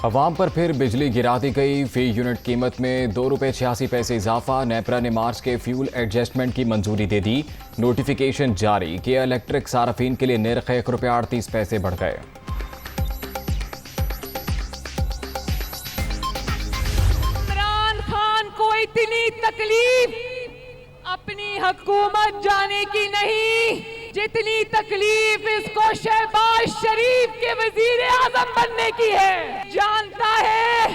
अवाम पर फिर बिजली गिरा दी गई। फी यूनिट कीमत में ₹2.86 इजाफा। नेपरा ने मार्च के फ्यूल एडजस्टमेंट की मंजूरी दे दी। नोटिफिकेशन जारी किया। इलेक्ट्रिक सार्फिन के लिए निर्ख ₹1.38 बढ़ गए। इमरान खान को इतनी तकलीफ अपनी हुकूमत जाने की नहीं, जितनी तकलीफ इसको शहबाज शरीफ के वजीर आजम बनने की है। जानता है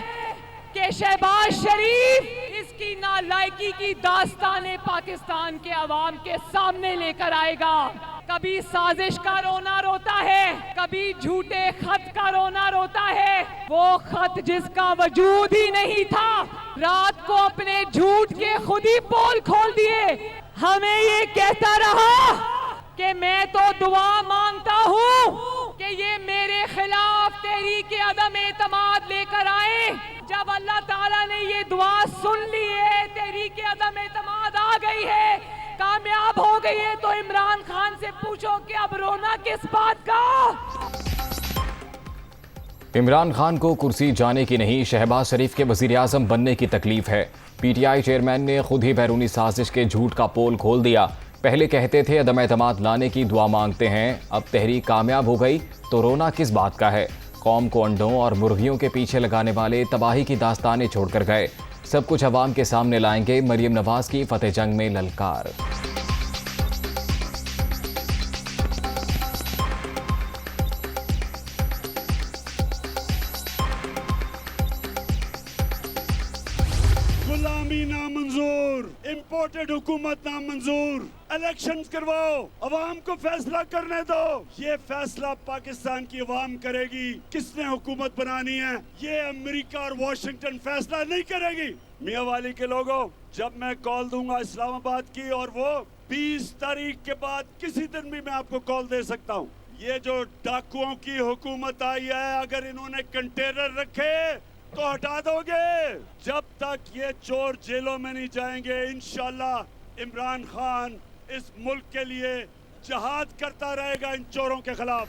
कि शहबाज शरीफ इसकी नालायकी की दास्तानें पाकिस्तान के अवाम के सामने लेकर आएगा। कभी साजिश का रोना रोता है, कभी झूठे खत का रोना रोता है। वो खत जिसका वजूद ही नहीं था, रात को अपने झूठ के खुद ही पोल खोल दिए। हमें ये कहता रहा कि मैं तो दुआ मांगता हूँ कि ये मेरे खिलाफ तहरीक अदम एतमाद लेकर आए। जब अल्लाह ताला ने ये दुआ सुन ली है, तहरीक अदम एतमाद आ गई है, कामयाब हो गई है, तो इमरान खान से पूछो कि अब रोना किस बात का। इमरान खान को कुर्सी जाने की नहीं, शहबाज शरीफ के वजीर आजम बनने की तकलीफ है। PTI चेयरमैन ने खुद ही बैरूनी साजिश के झूठ का पोल खोल दिया। पहले कहते थे अदम एतमाद लाने की दुआ मांगते हैं, अब तहरीक कामयाब हो गई तो रोना किस बात का है। कौम को अंडों और मुर्गियों के पीछे लगाने वाले तबाही की दास्तानें छोड़कर गए। सब कुछ अवाम के सामने लाएंगे। मरियम नवाज की फतेह जंग में ललकार। गुलामी नामंजूर, इम्पोर्टेड हुकूमत नामंजूर। इलेक्शंस करवाओ, अवाम को फैसला करने दो। ये फैसला पाकिस्तान की अवाम करेगी किसने हुकूमत बनानी है। ये अमेरिका और वॉशिंगटन फैसला नहीं करेगी। मियां वाली के लोगों, जब मैं कॉल दूंगा इस्लामाबाद की, और वो 20 तारीख के बाद किसी दिन भी मैं आपको कॉल दे सकता हूँ। ये जो डाकुओं की हुकूमत आई है, अगर इन्होंने कंटेनर रखे तो हटा दोगे। जब तक ये चोर जेलों में नहीं जाएंगे, इंशाल्लाह इमरान खान इस मुल्क के लिए जहाद करता रहेगा इन चोरों के खिलाफ।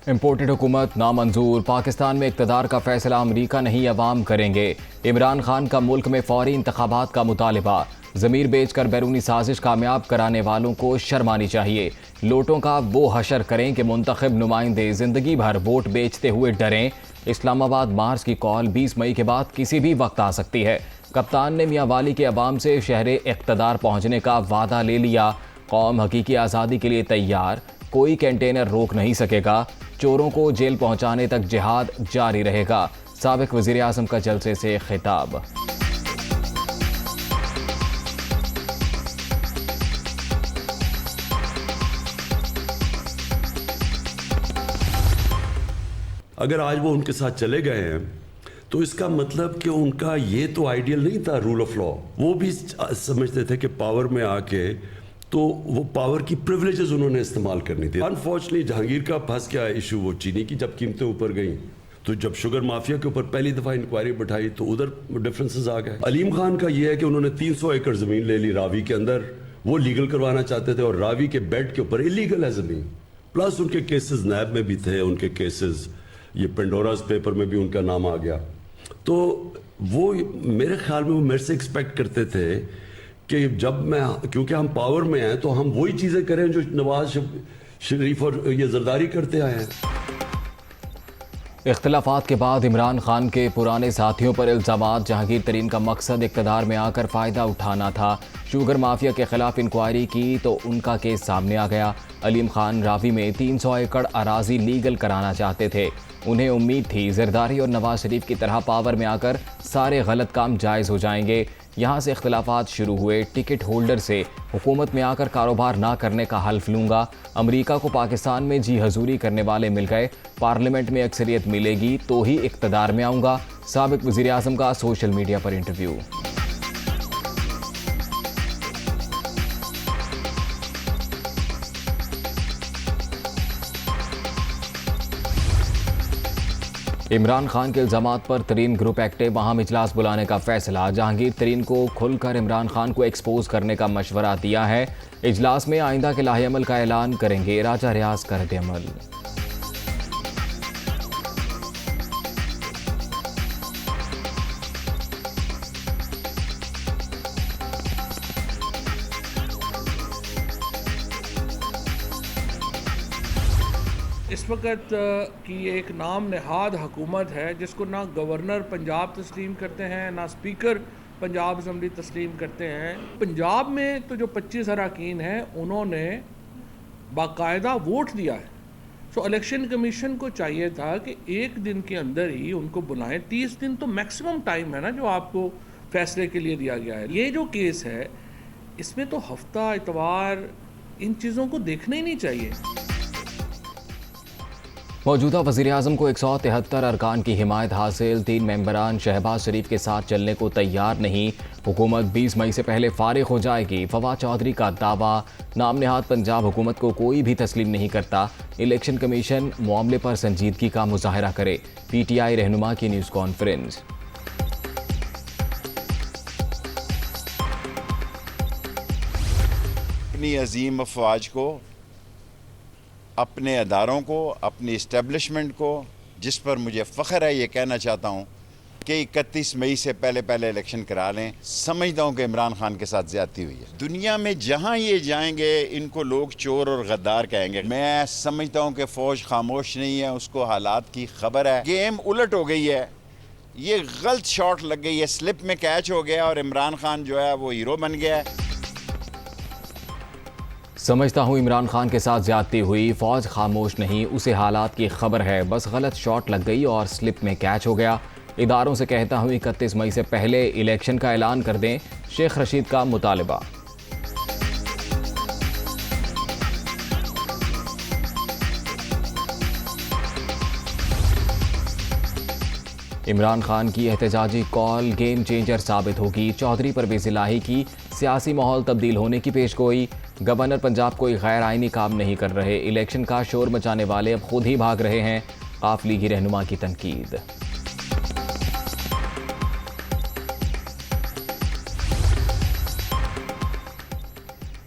इम्पोर्टेड हुकूमत नामंजूर। पाकिस्तान में इक़्तिदार का फैसला अमरीका नहीं अवाम करेंगे। इमरान खान का मुल्क में फौरी इंतखाबात का मुतालिबा। ज़मीर बेचकर बैरूनी साजिश कामयाब कराने वालों को शर्म आनी चाहिए। लोटों का वो हशर करें कि मुंतखब नुमाइंदे ज़िंदगी भर वोट बेचते हुए डरें। इस्लामाबाद मार्च की कॉल 20 मई के बाद किसी भी वक्त आ सकती है। कप्तान ने मियां वाली के अवाम से शहरे इक़्तिदार पहुँचने का वादा ले लिया। कौम हकीकी आज़ादी के लिए तैयार, कोई कंटेनर रोक नहीं सकेगा। चोरों को जेल पहुँचाने तक जिहाद जारी रहेगा। साबिक वज़ीर आज़म का जलसे से खिताब। अगर आज वो उनके साथ चले गए हैं तो इसका मतलब कि उनका ये तो आइडियल नहीं था रूल ऑफ लॉ। वो भी समझते थे कि पावर में आके तो वो पावर की प्रिविलेजेस उन्होंने इस्तेमाल करनी थी। अनफॉर्चुनेटली जहांगीर का फंस गया इशू वो चीनी की, जब कीमतें ऊपर गई तो जब शुगर माफिया के ऊपर पहली दफ़ा इंक्वायरी बैठाई तो उधर डिफरेंसेस आ गए। अलीम खान का ये है कि उन्होंने 300 एकड़ ज़मीन ले ली रावी के अंदर, वो लीगल करवाना चाहते थे और रावी के बेड के ऊपर इलीगल है ज़मीन। प्लस उनके केसेस नैब में भी थे, उनके केसेस ये पेंडोरास पेपर में भी उनका नाम आ गया। तो वो मेरे ख्याल में वो मेरे से एक्सपेक्ट करते थे कि जब मैं, क्योंकि हम पावर में हैं तो हम वही चीज़ें करें जो नवाज शरीफ और ये जरदारी करते आए हैं। इख्तिलाफात के बाद इमरान खान के पुराने साथियों पर इल्ज़ामात। जहांगीर तरीन का मकसद इक़्तिदार में आकर फ़ायदा उठाना था। शुगर माफिया के खिलाफ इंक्वायरी की तो उनका केस सामने आ गया। अलीम खान रावी में 300 एकड़ अराजी लीगल कराना चाहते थे। उन्हें उम्मीद थी जरदारी और नवाज शरीफ की तरह पावर में आकर सारे गलत काम जायज़ हो जाएंगे। यहाँ से इख्तिलाफात शुरू हुए। टिकट होल्डर से हुकूमत में आकर कारोबार ना करने का हल्फ लूँगा। अमरीका को पाकिस्तान में जी हजूरी करने वाले मिल गए। पार्लियामेंट में अक्सरियत मिलेगी तो ही इक़्तिदार में आऊँगा। साबिक वज़ीर आज़म का सोशल मीडिया पर इंटरव्यू। इमरान खान के इल्ज़ामात पर तरीन ग्रुप एक्टिव। अहम इजलास बुलाने का फैसला। जहांगीर तरीन को खुलकर इमरान खान को एक्सपोज करने का मशवरा दिया है। इजलास में आइंदा के लाहेअमल का ऐलान करेंगे। राजा रियाज का रद्द-ए-अमल। इस वक्त की एक नाम नहाद हुकूमत है जिसको ना गवर्नर पंजाब तस्लीम करते हैं ना स्पीकर पंजाब असम्बली तस्लीम करते हैं। पंजाब में तो जो 25 अरकान हैं उन्होंने बाकायदा वोट दिया है। सो इलेक्शन कमीशन को चाहिए था कि एक दिन के अंदर ही उनको बुलाएं। 30 दिन तो मैक्सिमम टाइम है ना जो आपको फैसले के लिए दिया गया है। ये जो केस है इसमें तो हफ्ता इतवार इन चीज़ों को देखना ही नहीं चाहिए। मौजूदा वज़ीर-ए-आज़म को 173 अरकान की हिमायत हासिल। 3 मेंबरान शहबाज शरीफ के साथ चलने को तैयार नहीं। हुकूमत 20 मई से पहले फारिग हो जाएगी। फवाद चौधरी का दावा। नाम नेहाद पंजाब हुकूमत को कोई भी तस्लीम नहीं करता। इलेक्शन कमीशन मामले पर संजीदगी का मुजाहरा करे। PTI रहनुमा की न्यूज़ कॉन्फ्रेंस। अपनी अजीम अफवाज को, अपने अदारों को, अपनी इस्टेब्लिशमेंट को, जिस पर मुझे फ़ख्र है, ये कहना चाहता हूँ कि 31 मई से पहले इलेक्शन करा लें। समझता हूँ कि इमरान खान के साथ ज़्यादती हुई है। दुनिया में जहाँ ये जाएंगे इनको लोग चोर और गद्दार कहेंगे। मैं समझता हूँ कि फ़ौज खामोश नहीं है, उसको हालात की खबर है। गेम उलट हो गई है, ये गलत शॉट लग गई है, स्लिप में कैच हो गया और इमरान खान जो है वो हीरो बन गया है। समझता हूँ इमरान खान के साथ ज्यादती हुई, फौज खामोश नहीं, उसे हालात की खबर है, बस गलत शॉट लग गई और स्लिप में कैच हो गया। इदारों से कहता हूँ 31 मई से पहले इलेक्शन का ऐलान कर दें। शेख रशीद का मुतालबा। इमरान खान की एहतजाजी कॉल गेम चेंजर साबित होगी। चौधरी परवेज़ इलाही की सियासी माहौल तब्दील होने की पेशगोई। गवर्नर पंजाब कोई गैर आइनी काम नहीं कर रहे। इलेक्शन का शोर मचाने वाले अब खुद ही भाग रहे हैं। काफ लीगी रहनुमा की तनकीद।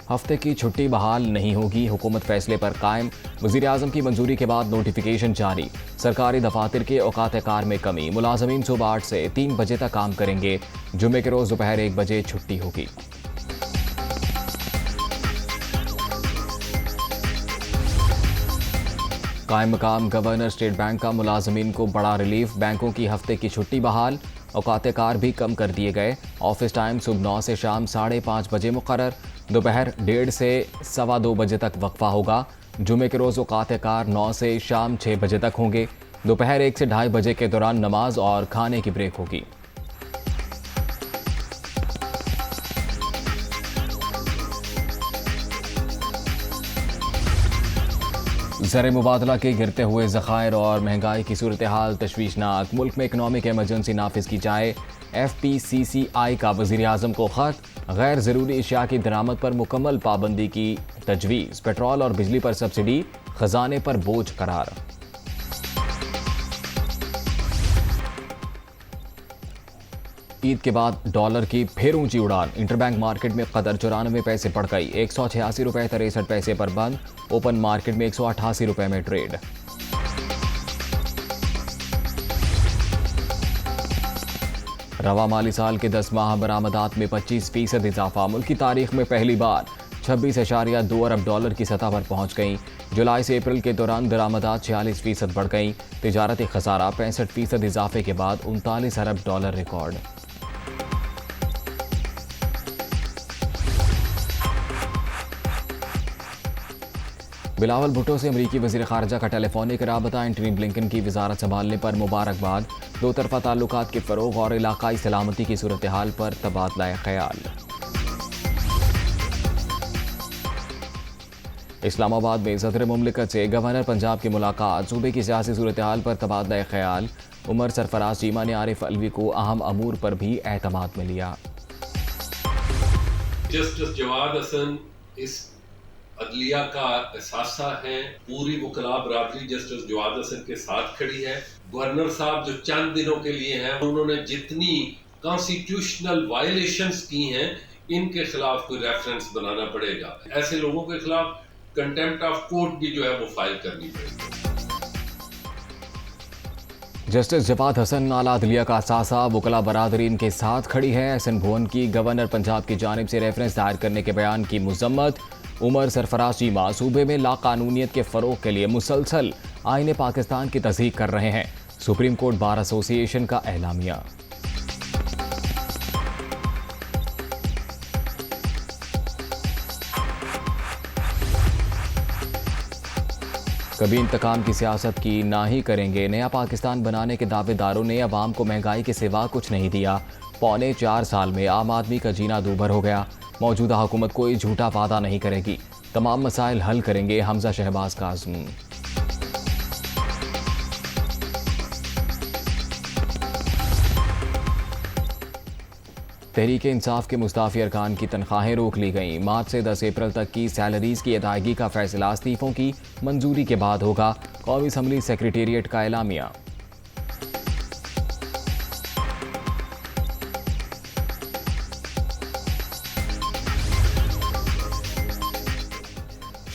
हफ्ते की छुट्टी बहाल नहीं होगी, हुकूमत फैसले पर कायम। वज़ीर-ए-आज़म की मंजूरी के बाद नोटिफिकेशन जारी। सरकारी दफातर के औकात कार में कमी। मुलाजमीन सुबह 8 से 3 बजे तक काम करेंगे। जुमे के रोज़ दोपहर 1 बजे छुट्टी होगी। कायम मकाम गवर्नर स्टेट बैंक का मुलाजमीन को बड़ा रिलीफ। बैंकों की हफ्ते की छुट्टी बहाल। औकात कार भी कम कर दिए गए। ऑफिस टाइम सुबह 9 से शाम 5:30 बजे मुकर्रर। दोपहर 1:30 से 2:15 बजे तक वक्फा होगा। जुमे के रोज़ औकात कार 9 से शाम 6 बजे तक होंगे। दोपहर 1 से 2:30 बजे के दौरान नमाज और खाने की ब्रेक होगी। ज़र मुबादला के गिरते हुए ज़खायर और महंगाई की सूरत हाल तशवीशनाक। मुल्क में इकनॉमिक एमरजेंसी नाफिज की जाए। FPCCI का वज़ीर-ए-आज़म को ख़त। गैर ज़रूरी अशिया की दरामद पर मुकम्मल पाबंदी की तजवीज़। पेट्रोल और बिजली पर सब्सिडी ख़जाने पर बोझ करार। ईद के बाद डॉलर की फिर ऊंची उड़ान। इंटरबैंक मार्केट में कदर 94 पैसे बढ़ गई। 186 रुपये 63 पैसे पर बंद। ओपन मार्केट में 188 रुपये में ट्रेड। रवा माली साल के 10 माह बरामदात में 25% इजाफा। मुल्क की तारीख में पहली बार 26.2 अरब डॉलर की सतह पर पहुंच गई। जुलाई से अप्रैल के दौरान दरामदात 46% बढ़ गई। तिजारती खसारा 65% इजाफे के बाद 39 अरब डॉलर रिकॉर्ड। बिलावल भुट्टो से अमरीकी वज़ीर ख़ारजा का टेलीफोनिक राबता। एंटनी ब्लिंकन की वज़ारत संभालने पर मुबारकबाद। दो तरफ़ा ताल्लुकात के फ़रोग़ और इलाक़ाई सलामती की सूरत हाल पर तबादला ख़याल। इस्लामाबाद में सदर मुमलिकत से गवर्नर पंजाब की मुलाकात। सूबे की सियासी सूरत हाल पर तबादला ख़याल। उमर सरफराज चीमा ने आरिफ अलवी को अहम अमूर पर भी एतमाद में लिया। जस्टिस जवाद हसन इस अदलिया का एहसासा है। पूरी वकला बरादरी जस्टिस जवाद हसन के साथ खड़ी है। गवर्नर साहब जो चंद दिनों के लिए हैं, उन्होंने जितनी कॉन्स्टिट्यूशनल वायलेशंस की हैं, इनके खिलाफ कोई रेफरेंस बनाना पड़ेगा। ऐसे लोगों के खिलाफ कंटेम्प्ट ऑफ कोर्ट भी जो है वो फाइल करनी पड़ेगी। जस्टिस जवाद हसन आला अदलिया का असासा। वकला बरादरी इनके साथ खड़ी है। एहसन भुवन की गवर्नर पंजाब की जानिब से रेफरेंस दायर करने के बयान की मजम्मत। उमर सरफराज चीमा सूबे में लाकानूनियत के फ़रोग़ के लिए मुसलसल आईने पाकिस्तान की तस्दीक कर रहे हैं। सुप्रीम कोर्ट बार एसोसिएशन का एलामिया। कभी इंतकाम की सियासत की ना ही करेंगे। नया पाकिस्तान बनाने के दावेदारों ने अवाम को महंगाई के सिवा कुछ नहीं दिया। पौने 4 साल में आम आदमी का जीना दूभर हो गया। मौजूदा हुकूमत कोई झूठा वादा नहीं करेगी, तमाम मसाइल हल करेंगे। हमजा शहबाज काज़मी। तहरीक इंसाफ के मुस्ताफ़ी अरकान की तनख्वाहें रोक ली गईं। मार्च से 10 अप्रैल तक की सैलरीज की अदायगी का फैसला इस्तीफों की मंजूरी के बाद होगा। कौमी असम्बली सेक्रेटेरिएट का एलामिया।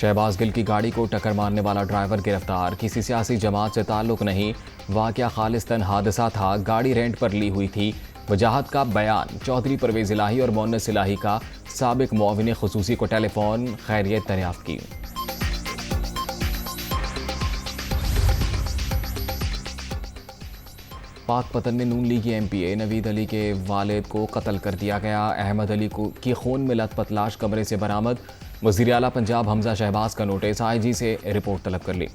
शहबाज गिल की गाड़ी को टक्कर मारने वाला ड्राइवर गिरफ्तार। किसी सियासी जमात से ताल्लुक नहीं, वाकया खालिस्तन हादसा था। गाड़ी रेंट पर ली हुई थी। वजाहत का बयान। चौधरी परवेज इलाही और मोहन्नस इलाही का साबिक मुआविन खुसूसी को टेलीफोन खैरियत दरियाफ्त की। पाकपतन में नून लीगी MPA नवीद अली के वालिद को कत्ल कर दिया गया। अहमद अली को की खून में लथपथ लाश कमरे से बरामद। वज़ीर आला पंजाब हमजा शहबाज का नोटिस, IG से रिपोर्ट तलब कर ली।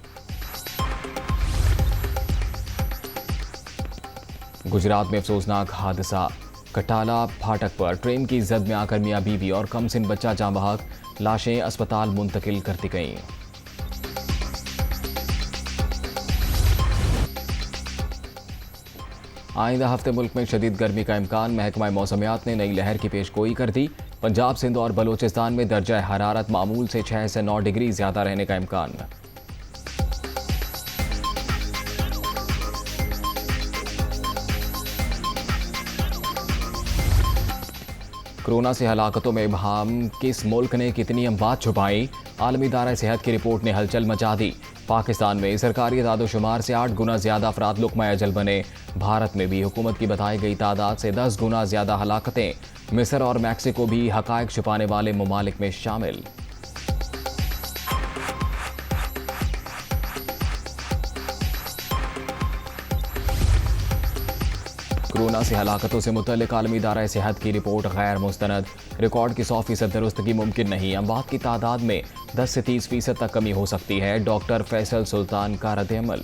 गुजरात में अफसोसनाक हादसा। कटाला फाटक पर ट्रेन की जद में आकर मियां बीवी और कमसिन बच्चा जाँ बहक। लाशें अस्पताल मुंतकिल कर दी गईं। आइंदा हफ्ते मुल्क में शदीद गर्मी का इम्कान। महकमा मौसमियात ने नई लहर की पेशगोई कर दी। पंजाब, सिंध और बलोचिस्तान में दर्जा हरारत मामूल से 6 से 9 डिग्री ज्यादा रहने का इम्कान। कोरोना से हलाकतों में इबहाम। किस मुल्क ने कितनी अमवात छुपाई? आलमी इदारा सेहत की रिपोर्ट ने हलचल मचा दी। पाकिस्तान में सरकारी दादोशुमार से 8 गुना ज्यादा अफराद लुक़मा अजल बने। भारत में भी हुकूमत की बताई गई तादाद से 10 गुना ज्यादा हलाकतें। मिस्र और मैक्सिको भी हकायक छुपाने वाले ममालिक में शामिल। कोरोना से हलाकतों से मुतल्लिक आलमी इदारा सेहत की रिपोर्ट गैर मुस्तनद। रिकॉर्ड की 100% दुरुस्तगी मुमकिन नहीं। अमवात की तादाद में 10 से 30% तक कमी हो सकती है। डॉक्टर फैसल सुल्तान का रद्द-ए-अमल।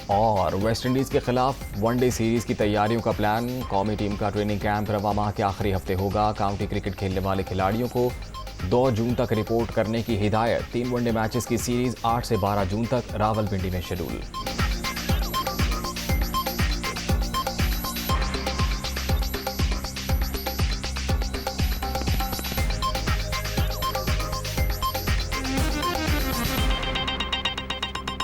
और वेस्ट इंडीज के खिलाफ वनडे सीरीज की तैयारियों का प्लान। कौमी टीम का ट्रेनिंग कैंप रवा माह के आखिरी हफ्ते होगा। काउंटी क्रिकेट खेलने वाले खिलाड़ियों को 2 जून तक रिपोर्ट करने की हिदायत। 3 वनडे मैचेस की सीरीज 8 से 12 जून तक रावलपिंडी में शेड्यूल।